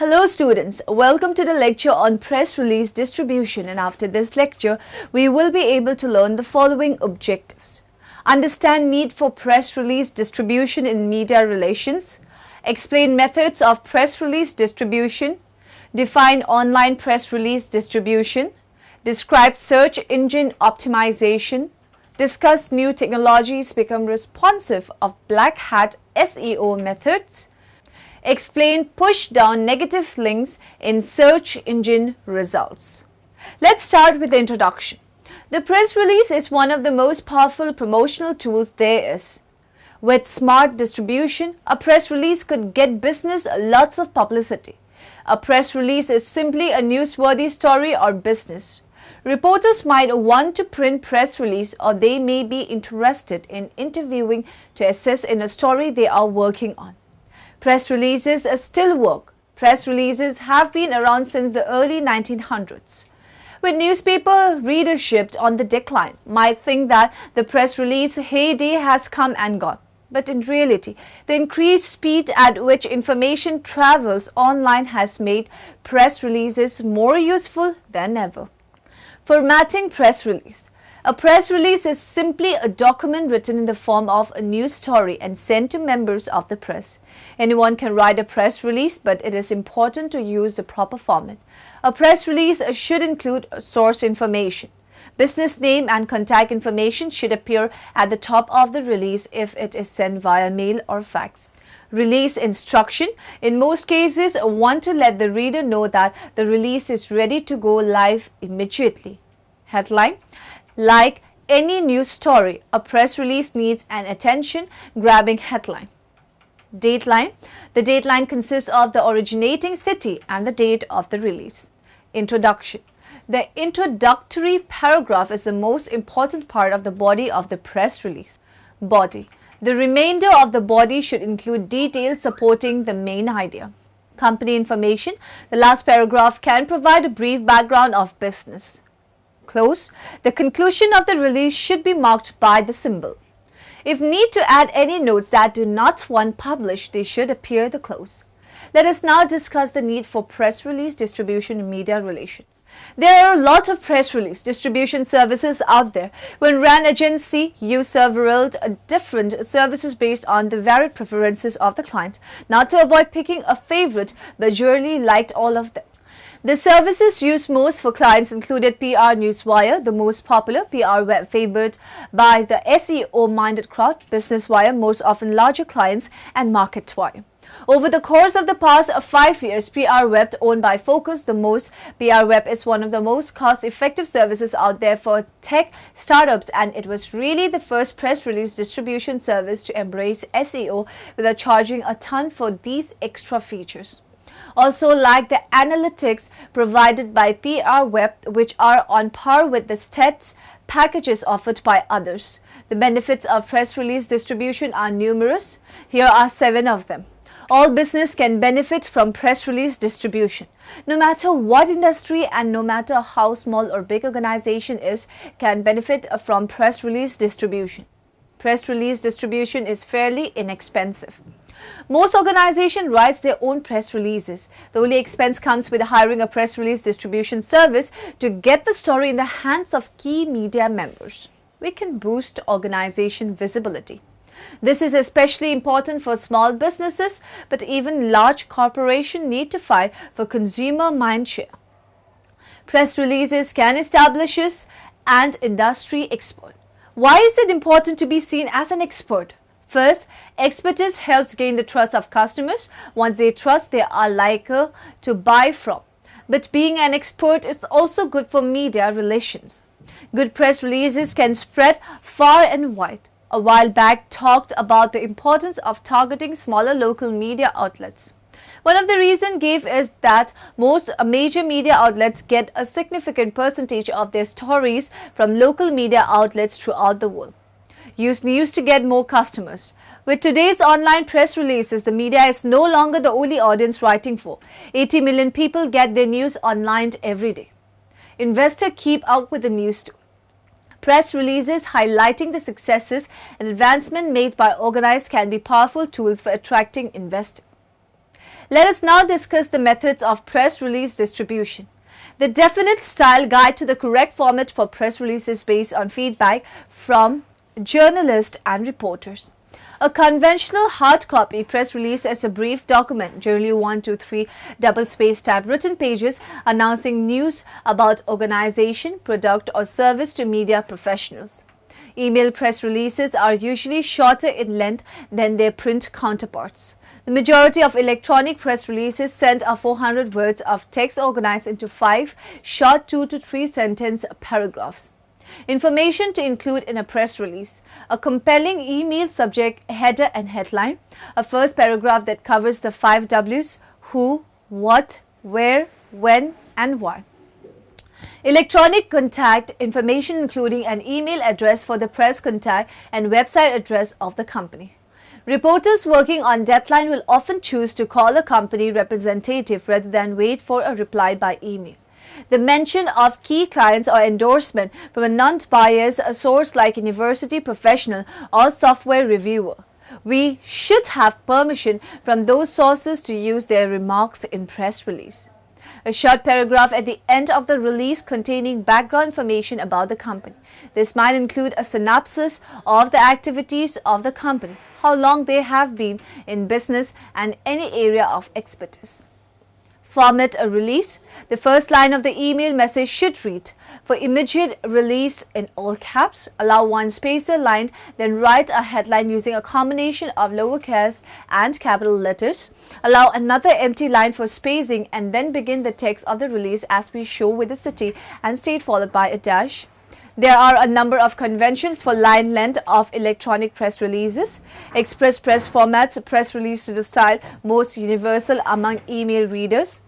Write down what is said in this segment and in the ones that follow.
Hello students, welcome to the lecture on press release distribution, and after this lecture we will be able to learn the following objectives. Understand need for press release distribution in media relations, explain methods of press release distribution, define online press release distribution, describe search engine optimization, discuss new technologies become responsive of black hat SEO methods, explain push down negative links in search engine results. Let's start with the introduction. The press release is one of the most powerful promotional tools there is. With smart distribution, a press release could get business lots of publicity. A press release is simply a newsworthy story or business. Reporters might want to print press release, or they may be interested in interviewing to assess in a story they are working on. Press releases still work. Press releases have been around since the early 1900s. With newspaper readership on the decline, might think that the press release heyday has come and gone. But in reality, the increased speed at which information travels online has made press releases more useful than ever. Formatting press release. A press release is simply a document written in the form of a news story and sent to members of the press. Anyone can write a press release, but it is important to use the proper format. A press release should include source information. Business name and contact information should appear at the top of the release if it is sent via mail or fax. Release instruction. In most cases, want to let the reader know that the release is ready to go live immediately. Headline. Like any news story, a press release needs an attention-grabbing headline. Dateline. The dateline consists of the originating city and the date of the release. Introduction. The introductory paragraph is the most important part of the body of the press release. Body. The remainder of the body should include details supporting the main idea. Company information. The last paragraph can provide a brief background of business. Close. The conclusion of the release should be marked by the symbol. If need to add any notes that do not want published, they should appear at the close. Let us now discuss the need for press release distribution in media relation. There are a lot of press release distribution services out there. When RAN agency use several different services based on the varied preferences of the client. Now, to avoid picking a favorite, but usually liked all of them. The services used most for clients included PR Newswire, the most popular, PR Web favored by the SEO-minded crowd, Business Wire, most often larger clients, and MarketWire. Over the course of the past 5 years, PR Web, owned by Focus, the most, PR Web is one of the most cost-effective services out there for tech startups, and it was really the first press release distribution service to embrace SEO without charging a ton for these extra features. Also, like the analytics provided by PR Web, which are on par with the stats packages offered by others. The benefits of press release distribution are numerous. Here are 7 of them. All business can benefit from press release distribution. No matter what industry and no matter how small or big organization is, can benefit from press release distribution. Press release distribution is fairly inexpensive. Most organizations write their own press releases. The only expense comes with hiring a press release distribution service to get the story in the hands of key media members. We can boost organization visibility. This is especially important for small businesses, but even large corporations need to fight for consumer mindshare. Press releases can establish us an industry expert. Why is it important to be seen as an expert? First, expertise helps gain the trust of customers. Once they trust, they are likely to buy from. But being an expert is also good for media relations. Good press releases can spread far and wide. A while back talked about the importance of targeting smaller local media outlets. One of the reasons gave is that most major media outlets get a significant percentage of their stories from local media outlets throughout the world. Use news to get more customers. With today's online press releases, the media is no longer the only audience writing for. 80 million people get their news online every day. Investors keep up with the news too. Press releases highlighting the successes and advancement made by organized can be powerful tools for attracting investors. Let us now discuss the methods of press release distribution. The definite style guide to the correct format for press releases based on feedback from journalists and reporters. A conventional hard copy press release is a brief document, generally 1 to 3 double-spaced typewritten pages, announcing news about organization, product or service to media professionals. Email press releases are usually shorter in length than their print counterparts. The majority of electronic press releases sent are 400 words of text organized into 5 short 2 to 3 sentence paragraphs. Information to include in a press release: a compelling email subject, header and headline, a first paragraph that covers the 5 W's: who, what, where, when and why. Electronic contact information including an email address for the press contact and website address of the company. Reporters working on deadline will often choose to call a company representative rather than wait for a reply by email. The mention of key clients or endorsement from a non-biased source like university professional or software reviewer. We should have permission from those sources to use their remarks in press release. A short paragraph at the end of the release containing background information about the company. This might include a synopsis of the activities of the company, how long they have been in business, and any area of expertise. Format a release. The first line of the email message should read, "For immediate release," in all caps. Allow one spacer line, then write a headline using a combination of lowercase and capital letters. Allow another empty line for spacing and then begin the text of the release as we show with the city and state followed by a dash. There are a number of conventions for line length of electronic press releases. Express press formats press release to the style most universal among email readers.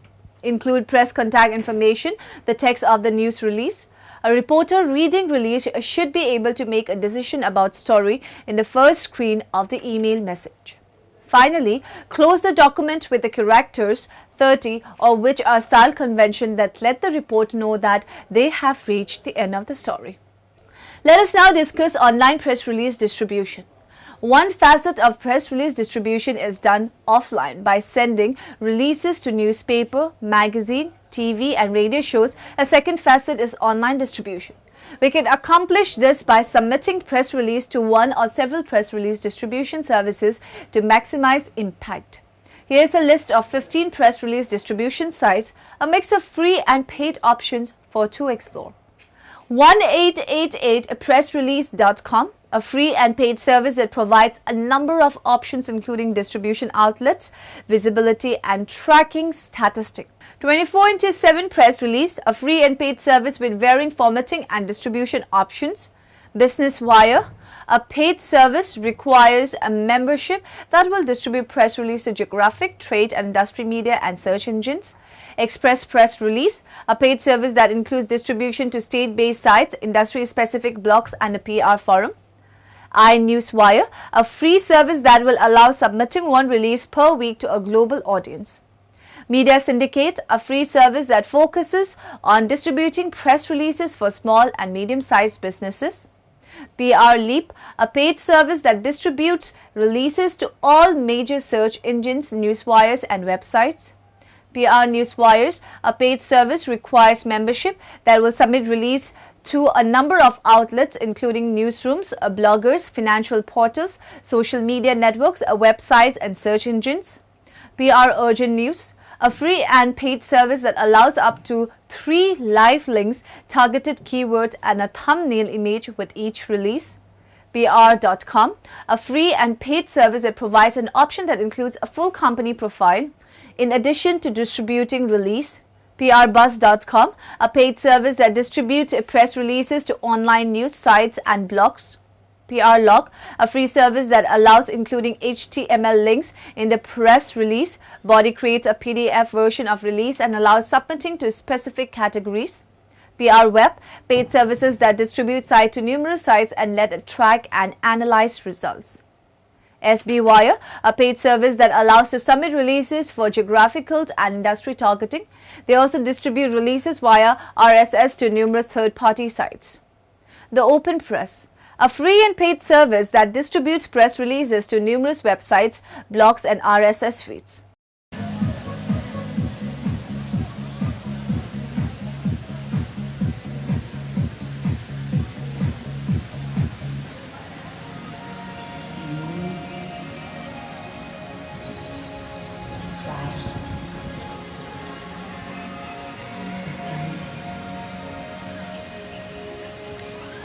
Include press contact information, the text of the news release. A reporter reading release should be able to make a decision about story in the first screen of the email message. Finally, close the document with the characters 30 or which are style convention that let the reporter know that they have reached the end of the story. Let us now discuss online press release distribution. One facet of press release distribution is done offline by sending releases to newspaper, magazine, TV and radio shows. A second facet is online distribution. We can accomplish this by submitting press release to one or several press release distribution services to maximize impact. Here is a list of 15 press release distribution sites, a mix of free and paid options for to explore. 1888pressrelease.com, a free and paid service that provides a number of options including distribution outlets, visibility and tracking statistics. 24/7 press release, a free and paid service with varying formatting and distribution options. Business Wire, a paid service, requires a membership that will distribute press release to geographic, trade and industry media and search engines. Express Press Release, a paid service that includes distribution to state-based sites, industry-specific blogs and a PR forum. iNewsWire, a free service that will allow submitting one release per week to a global audience. Media Syndicate, a free service that focuses on distributing press releases for small and medium-sized businesses. PR Leap, a paid service that distributes releases to all major search engines, newswires and websites. PR Newswires, a paid service, requires membership that will submit release to a number of outlets including newsrooms, bloggers, financial portals, social media networks, websites and search engines. PR Urgent News, a free and paid service that allows up to 3 live links, targeted keywords and a thumbnail image with each release. PR.com, a free and paid service that provides an option that includes a full company profile in addition to distributing release. PRBuzz.com, a paid service that distributes press releases to online news sites and blogs. PR Log, a free service that allows including HTML links in the press release. Body creates a PDF version of release and allows submitting to specific categories. PR Web, paid services that distribute site to numerous sites and let it track and analyze results. SB Wire, a paid service that allows to submit releases for geographical and industry targeting. They also distribute releases via RSS to numerous third-party sites. The Open Press, a free and paid service that distributes press releases to numerous websites, blogs and RSS feeds.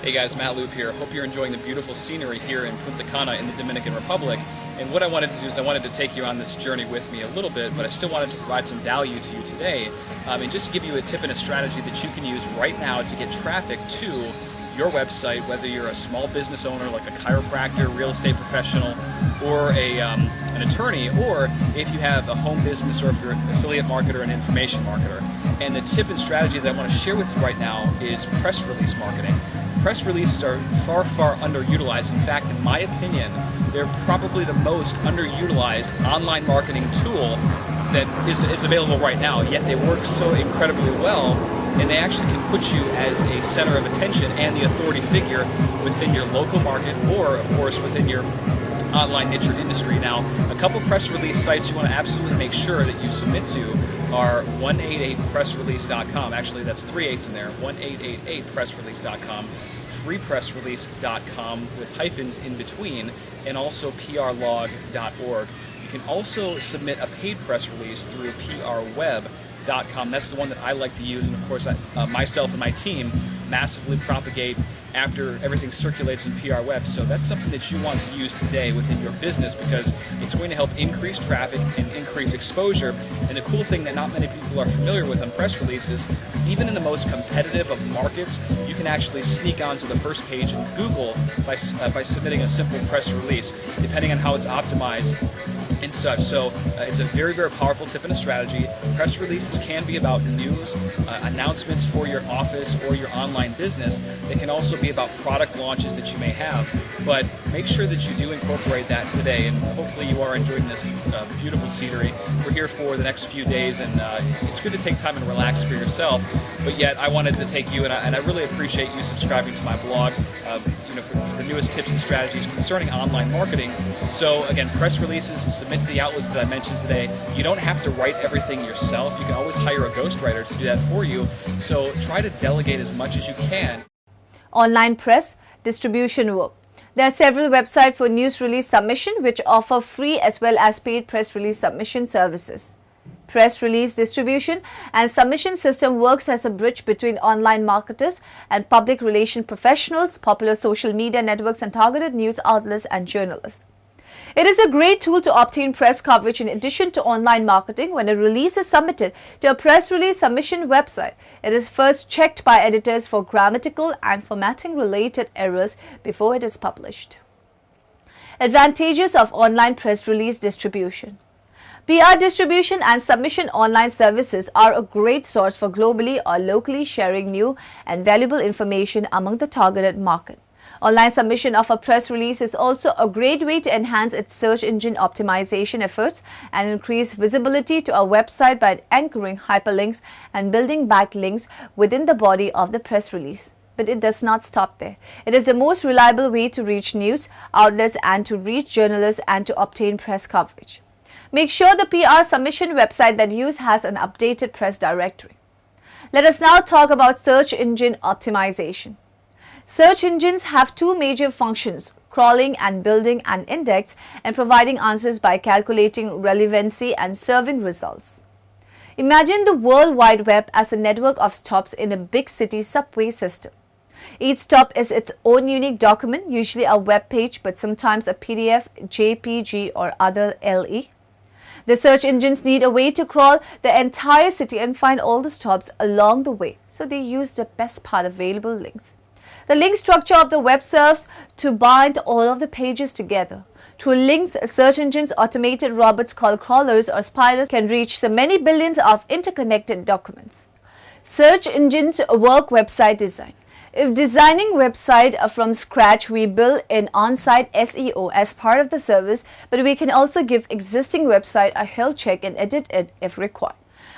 Hey guys, Matt Loop here. Hope you're enjoying the beautiful scenery here in Punta Cana in the Dominican Republic. And what I wanted to do is I wanted to take you on this journey with me a little bit, but I still wanted to provide some value to you today and just give you a tip and a strategy that you can use right now to get traffic to your website, whether you're a small business owner like a chiropractor, real estate professional, or an attorney, or if you have a home business or if you're an affiliate marketer and information marketer. And the tip and strategy that I want to share with you right now is press release marketing. Press releases are far, far underutilized. In fact, in my opinion, they're probably the most underutilized online marketing tool that is available right now, yet they work so incredibly well, and they actually can put you as a center of attention and the authority figure within your local market or, of course, within your online niche or industry. Now, a couple press release sites you want to absolutely make sure that you submit to are 188pressrelease.com. Actually, that's 3 8s in there, 1888pressrelease.com, freepressrelease.com with hyphens in between, and also prlog.org. You can also submit a paid press release through prweb.com. That's the one that I like to use, and of course, myself and my team massively propagate after everything circulates in PR Web. So that's something that you want to use today within your business because it's going to help increase traffic and increase exposure. And the cool thing that not many people are familiar with on press releases, even in the most competitive of markets, you can actually sneak onto the first page in Google by submitting a simple press release, depending on how it's optimized and such. So it's a very, very powerful tip and a strategy. Press releases can be about news, announcements for your office or your online business. They can also be about product launches that you may have. But make sure that you do incorporate that today, and hopefully you are enjoying this beautiful scenery. We're here for the next few days, and it's good to take time and relax for yourself. But yet I wanted to take you, and I really appreciate you subscribing to my blog for the newest tips and strategies concerning online marketing. So again, press releases, submit to the outlets that I mentioned today. You don't have to write everything yourself. You can always hire a ghostwriter to do that for you. So try to delegate as much as you can. Online press distribution work. There are several websites for news release submission which offer free as well as paid press release submission services. Press release distribution and submission system works as a bridge between online marketers and public relation professionals, popular social media networks, and targeted news outlets and journalists. It is a great tool to obtain press coverage in addition to online marketing. When a release is submitted to a press release submission website, it is first checked by editors for grammatical and formatting related errors before it is published. Advantages of online press release distribution. PR distribution and submission online services are a great source for globally or locally sharing new and valuable information among the targeted market. Online submission of a press release is also a great way to enhance its search engine optimization efforts and increase visibility to a website by anchoring hyperlinks and building backlinks within the body of the press release. But it does not stop there. It is the most reliable way to reach news outlets and to reach journalists and to obtain press coverage. Make sure the PR submission website that you use has an updated press directory. Let us now talk about search engine optimization. Search engines have two major functions: crawling and building an index, and providing answers by calculating relevancy and serving results. Imagine the World Wide Web as a network of stops in a big city subway system. Each stop is its own unique document, usually a web page, but sometimes a PDF, JPG, or other LE. The search engines need a way to crawl the entire city and find all the stops along the way, so they use the best part available links. The link structure of the web serves to bind all of the pages together. Through links, search engines' automated robots called crawlers or spiders can reach the many billions of interconnected documents. Search engines work website design. If designing website from scratch, we build in on-site SEO as part of the service, but we can also give existing website a health check and edit it if required.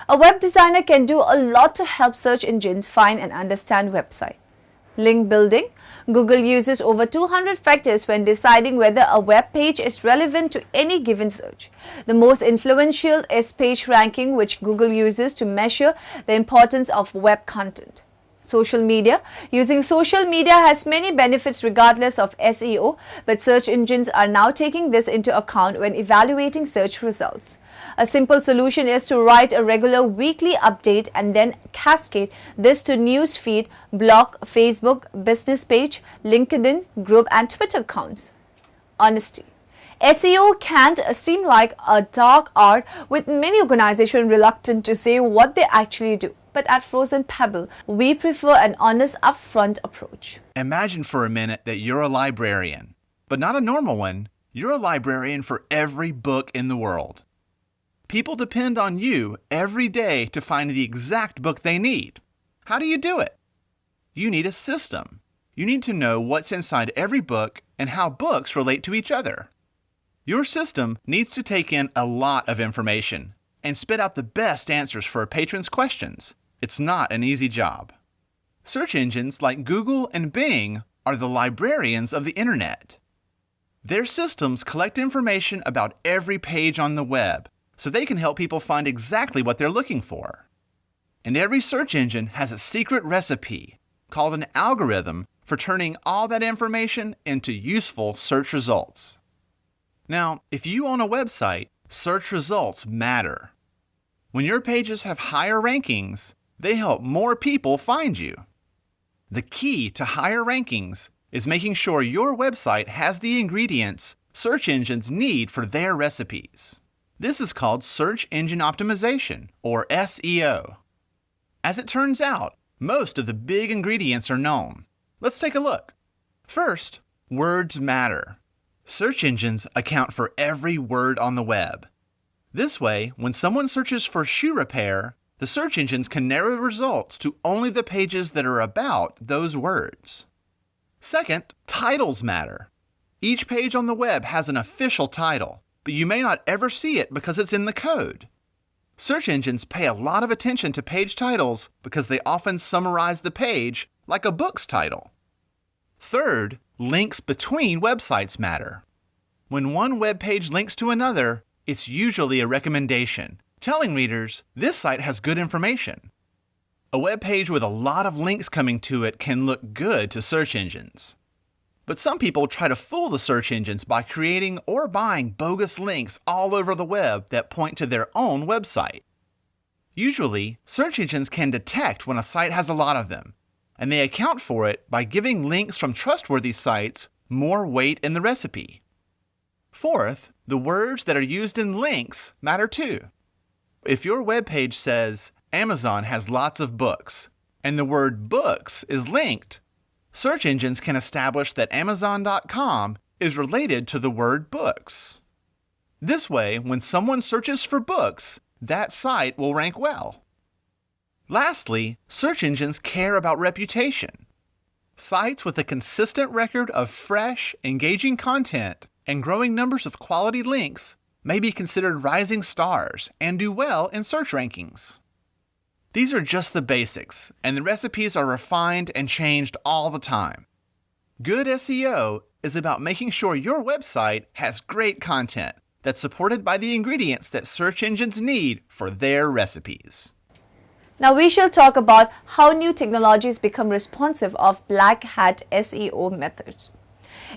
A web designer can do a lot to help search engines find and understand website. Link building. Google uses over 200 factors when deciding whether a web page is relevant to any given search. The most influential is page ranking, which Google uses to measure the importance of web content. Social media. Using social media has many benefits regardless of SEO, but search engines are now taking this into account when evaluating search results. A simple solution is to write a regular weekly update and then cascade this to news feed, blog, Facebook, business page, LinkedIn, group and Twitter accounts. Honesty. SEO can't seem like a dark art, with many organizations reluctant to say what they actually do. But at Frozen Pebble, we prefer an honest, upfront approach. Imagine for a minute that you're a librarian, but not a normal one. You're a librarian for every book in the world. People depend on you every day to find the exact book they need. How do you do it? You need a system. You need to know what's inside every book and how books relate to each other. Your system needs to take in a lot of information and spit out the best answers for a patron's questions. It's not an easy job. Search engines like Google and Bing are the librarians of the internet. Their systems collect information about every page on the web so they can help people find exactly what they're looking for. And every search engine has a secret recipe called an algorithm for turning all that information into useful search results. Now, if you own a website, search results matter. When your pages have higher rankings, they help more people find you. The key to higher rankings is making sure your website has the ingredients search engines need for their recipes. This is called search engine optimization, or SEO. As it turns out, most of the big ingredients are known. Let's take a look. First, words matter. Search engines account for every word on the web. This way, when someone searches for shoe repair, the search engines can narrow results to only the pages that are about those words. Second, titles matter. Each page on the web has an official title, but you may not ever see it because it's in the code. Search engines pay a lot of attention to page titles because they often summarize the page like a book's title. Third, links between websites matter. When one web page links to another, it's usually a recommendation, telling readers this site has good information. A web page with a lot of links coming to it can look good to search engines. But some people try to fool the search engines by creating or buying bogus links all over the web that point to their own website. Usually, search engines can detect when a site has a lot of them, and they account for it by giving links from trustworthy sites more weight in the recipe. Fourth, the words that are used in links matter too. If your web page says, Amazon has lots of books, and the word books is linked, search engines can establish that Amazon.com is related to the word books. This way, when someone searches for books, that site will rank well. Lastly, search engines care about reputation. Sites with a consistent record of fresh, engaging content and growing numbers of quality links may be considered rising stars and do well in search rankings. These are just the basics, and the recipes are refined and changed all the time. Good SEO is about making sure your website has great content that's supported by the ingredients that search engines need for their recipes. Now we shall talk about how new technologies become responsive of black hat SEO methods.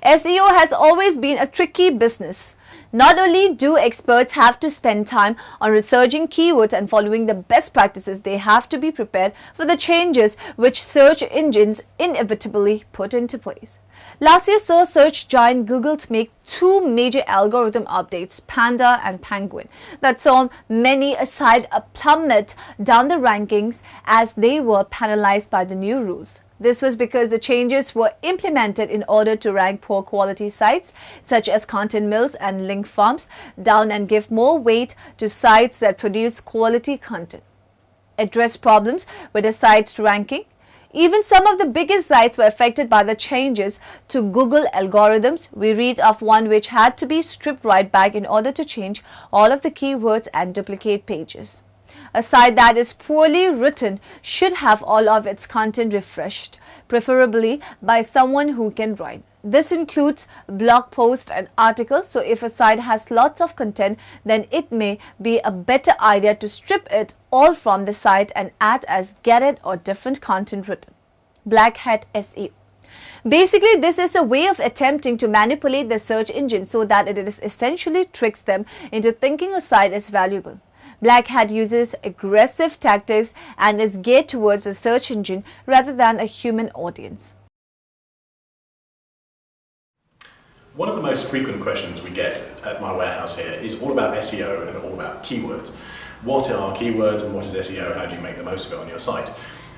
SEO has always been a tricky business. Not only do experts have to spend time on researching keywords and following the best practices, they have to be prepared for the changes which search engines inevitably put into place. Last year saw search giant Google make two major algorithm updates, Panda and Penguin, that saw many aside a plummet down the rankings as they were penalized by the new rules. This was because the changes were implemented in order to rank poor quality sites such as content mills and link farms down and give more weight to sites that produce quality content. Address problems with the site's ranking. Even some of the biggest sites were affected by the changes to Google algorithms. We read of one which had to be stripped right back in order to change all of the keywords and duplicate pages. A site that is poorly written should have all of its content refreshed, preferably by someone who can write. This includes blog posts and articles, so if a site has lots of content, then it may be a better idea to strip it all from the site and add as get it or different content written. Black Hat SEO. Basically, this is a way of attempting to manipulate the search engine so that it essentially tricks them into thinking a site is valuable. Black Hat uses aggressive tactics and is geared towards a search engine rather than a human audience. One of the most frequent questions we get at my warehouse here is all about SEO and all about keywords. What are keywords and what is SEO? How do you make the most of it on your site?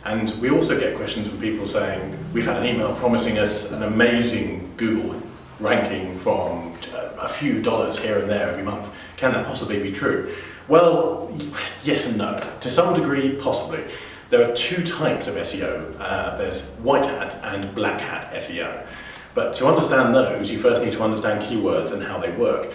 And we also get questions from people saying, we've had an email promising us an amazing Google ranking from a few dollars here and there every month. Can that possibly be true? Well, yes and no. To some degree, possibly. There are two types of SEO. There's white hat and black hat SEO. But to understand those, you first need to understand keywords and how they work.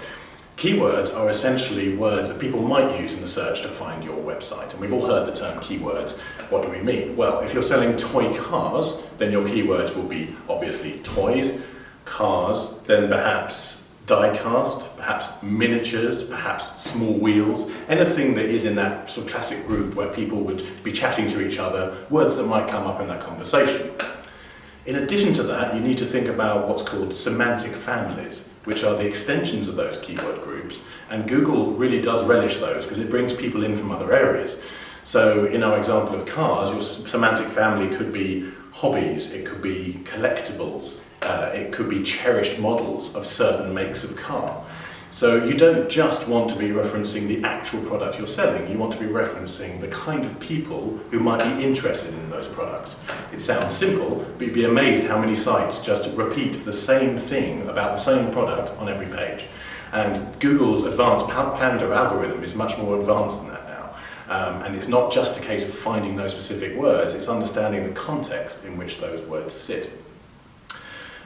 Keywords are essentially words that people might use in the search to find your website. And we've all heard the term keywords. What do we mean? Well, if you're selling toy cars, then your keywords will be obviously toys, cars, then perhaps die-cast, perhaps miniatures, perhaps small wheels, anything that is in that sort of classic group where people would be chatting to each other, words that might come up in that conversation. In addition to that, you need to think about what's called semantic families, which are the extensions of those keyword groups, and Google really does relish those because it brings people in from other areas. So in our example of cars, your semantic family could be hobbies, it could be collectibles, it could be cherished models of certain makes of car. So you don't just want to be referencing the actual product you're selling, you want to be referencing the kind of people who might be interested in those products. It sounds simple, but you'd be amazed how many sites just repeat the same thing about the same product on every page. And Google's advanced Panda algorithm is much more advanced than that now. And it's not just a case of finding those specific words, it's understanding the context in which those words sit.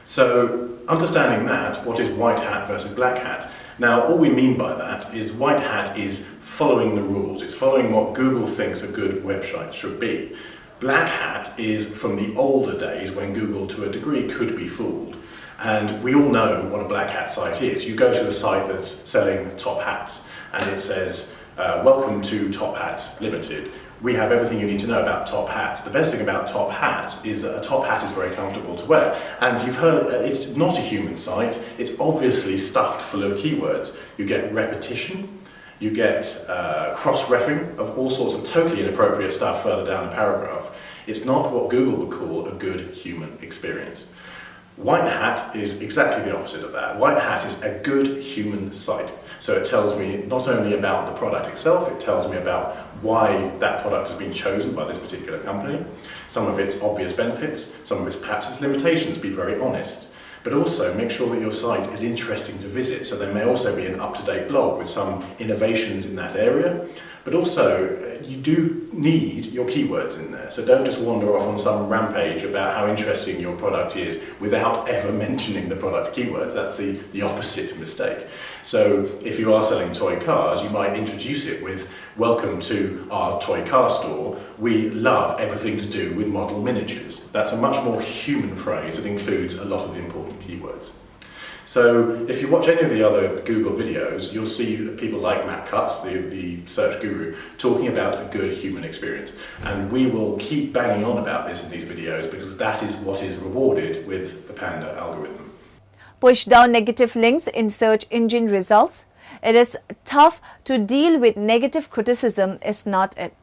So, understanding that, what is white hat versus black hat? Now, all we mean by that is white hat is following the rules. It's following what Google thinks a good website should be. Black hat is from the older days when Google, to a degree, could be fooled. And we all know what a black hat site is. You go to a site that's selling top hats, and it says, welcome to Top Hats Limited. We have everything you need to know about top hats. The best thing about top hats is that a top hat is very comfortable to wear. And you've heard, it's not a human site, it's obviously stuffed full of keywords. You get repetition, you get cross-referencing of all sorts of totally inappropriate stuff further down the paragraph. It's not what Google would call a good human experience. White hat is exactly the opposite of that. White hat is a good human site. So it tells me not only about the product itself, it tells me about why that product has been chosen by this particular company, some of its obvious benefits, some of its perhaps its limitations, be very honest. But also make sure that your site is interesting to visit. So there may also be an up-to-date blog with some innovations in that area. But also, you do need your keywords in there. So don't just wander off on some rampage about how interesting your product is without ever mentioning the product keywords. That's the opposite mistake. So if you are selling toy cars, you might introduce it with, welcome to our toy car store. We love everything to do with model miniatures. That's a much more human phrase that includes a lot of the important keywords. So if you watch any of the other Google videos, you'll see people like Matt Cutts, the search guru, talking about a good human experience. And we will keep banging on about this in these videos because that is what is rewarded with the Panda algorithm. Push down negative links in search engine results. It is tough to deal with negative criticism, is not it?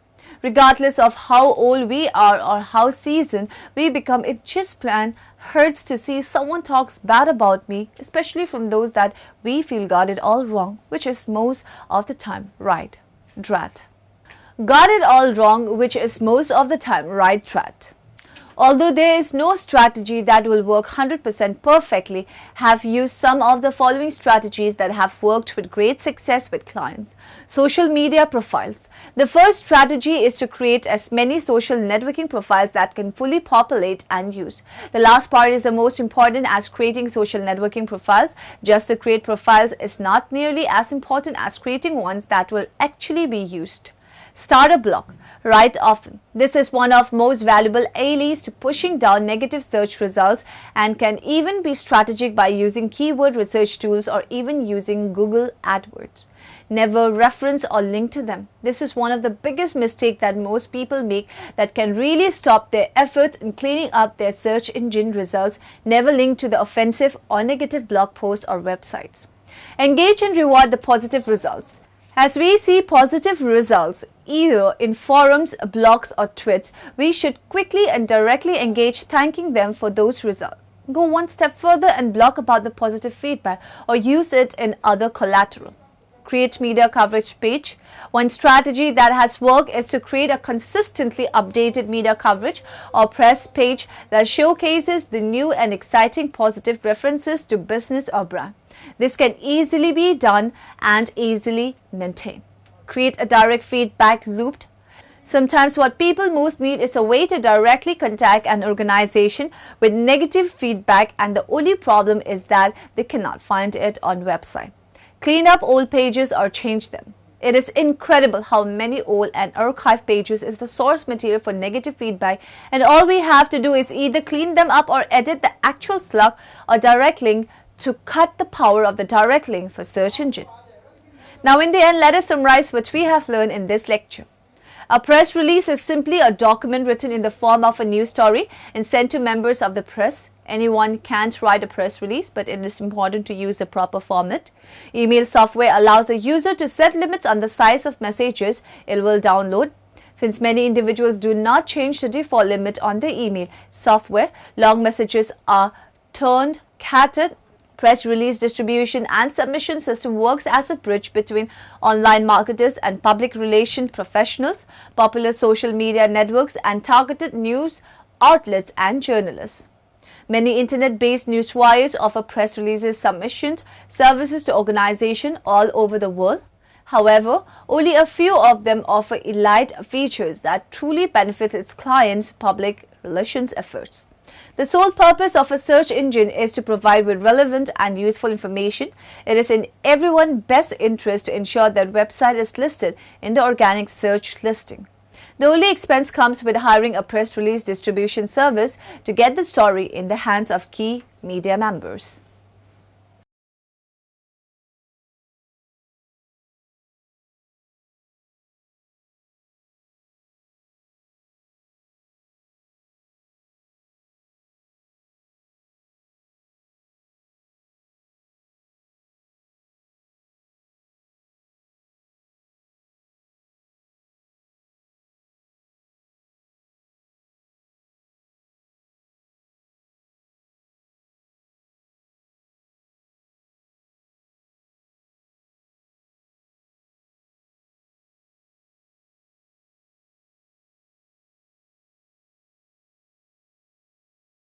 Regardless of how old we are or how seasoned we become, it just plain hurts to see someone talks bad about me, especially from those that we feel got it all wrong, which is most of the time right. Drat. Got it all wrong, which is most of the time right. Drat. Although there is no strategy that will work 100% perfectly, have used some of the following strategies that have worked with great success with clients. Social media profiles. The first strategy is to create as many social networking profiles that can fully populate and use. The last part is the most important, as creating social networking profiles. Just to create profiles is not nearly as important as creating ones that will actually be used. Start a blog. Write often. This is one of most valuable allies to pushing down negative search results and can even be strategic by using keyword research tools or even using Google AdWords. Never reference or link to them. This is one of the biggest mistakes that most people make that can really stop their efforts in cleaning up their search engine results. Never link to the offensive or negative blog posts or websites. Engage and reward the positive results. As we see positive results either in forums, blogs or tweets, we should quickly and directly engage, thanking them for those results. Go one step further and blog about the positive feedback or use it in other collateral. Create media coverage page. One strategy that has worked is to create a consistently updated media coverage or press page that showcases the new and exciting positive references to business or brand. This can easily be done and easily maintained. Create a direct feedback loop. Sometimes what people most need is a way to directly contact an organization with negative feedback, and the only problem is that they cannot find it on website. Clean up old pages or change them. It is incredible how many old and archived pages is the source material for negative feedback, and all we have to do is either clean them up or edit the actual slug or direct link to cut the power of the direct link for search engine. Now in the end, let us summarize what we have learned in this lecture. A press release is simply a document written in the form of a news story and sent to members of the press. Anyone can't write a press release, but it is important to use a proper format. Email software allows a user to set limits on the size of messages it will download. Since many individuals do not change the default limit on their email software, long messages are turned catered. Press release distribution and submission system works as a bridge between online marketers and public relation professionals, popular social media networks, and targeted news outlets and journalists. Many internet-based newswires offer press releases submissions services to organizations all over the world. However, only a few of them offer elite features that truly benefit its clients' public relations efforts. The sole purpose of a search engine is to provide with relevant and useful information. It is in everyone's best interest to ensure that website is listed in the organic search listing. The only expense comes with hiring a press release distribution service to get the story in the hands of key media members.